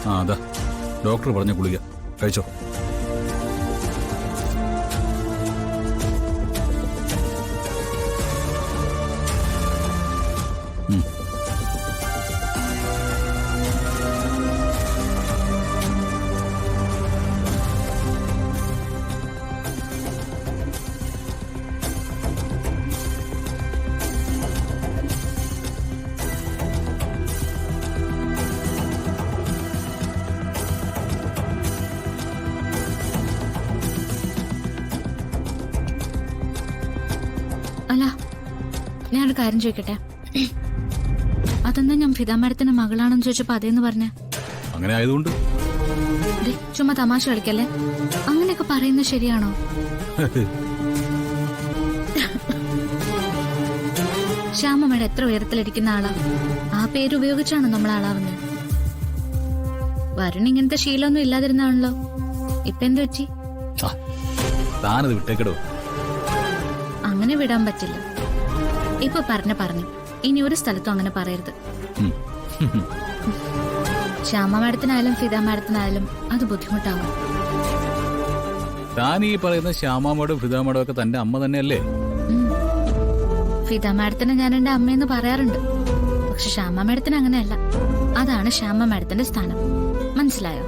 ആ അതാ ഡോക്ടർ പറഞ്ഞ ഗുളിക കഴിച്ചോ. അല്ല, ഞാനൊരു കാര്യം ചോദിക്കട്ടെ. അതെന്താ ഞാൻ ഫിദ മാഡത്തിന്റെ മകളാണെന്ന് ചോദിച്ചപ്പോ അതേന്ന് പറഞ്ഞേ? അങ്ങനെ ആയതുകൊണ്ട് ചുമ്മാ തമാശ കളിക്കല്ലേ. അങ്ങനെയൊക്കെ പറയുന്നത് ശരിയാണോ? ശ്യാമമ്മയുടെ എത്ര ഉയരത്തിലിരിക്കുന്ന ആളാ. ആ പേര് ഉപയോഗിച്ചാണ് നമ്മൾ ആളാവുന്നത്. വരുൺ ഇങ്ങനത്തെ ശീലമൊന്നും ഇല്ലാതിരുന്നാണല്ലോ. ഇപ്പൊ എന്ത് പറ്റി? താനത് വിട്ടേക്കടോ. അങ്ങനെ വിടാൻ പറ്റില്ല. ഇപ്പൊ പറഞ്ഞു ഇനി ഒരു സ്ഥലത്തും അങ്ങനെ പറയരുത്. ശ്യാമ മാഡത്തിനായാലും ഫിദ മാഡത്തിനായാലും അത് ബുദ്ധിമുട്ടാവും. താൻ ഈ പറയുന്ന ശ്യാമമ്മയോടും ഫിദ മാഡം ഒക്കെ തന്റെ അമ്മ തന്നെയല്ലേ? ഫിദ മാഡത്തിനെ ഞാൻ എന്റെ അമ്മയെന്ന് പറയാറുണ്ട്. പക്ഷെ ശ്യാമ മാഡത്തിന് അങ്ങനെയല്ല. അതാണ് ശ്യാമ മാഡത്തിന്റെ സ്ഥാനം. മനസ്സിലായോ?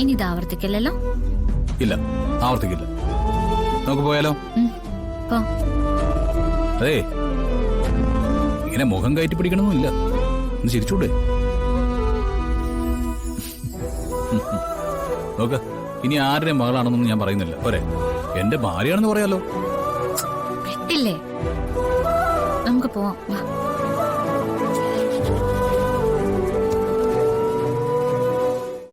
ഇനി ഇത് ആവർത്തിക്കില്ലല്ലോ? ഇല്ല, ആവർത്തിക്കില്ല. നമുക്ക് പോയാലോ? അതെ, ഇങ്ങനെ മുഖം കയറ്റി പിടിക്കണമെന്നില്ല. ഒന്ന് ചിരിച്ചൂടെ? നോക്ക, ഇനി ആരുടെ മകളാണെന്നൊന്നും ഞാൻ പറയുന്നില്ല. പോരെ, എന്റെ ഭാര്യയാണെന്ന് പറയാലോ. ഇല്ലേ? നമുക്ക് പോവാം.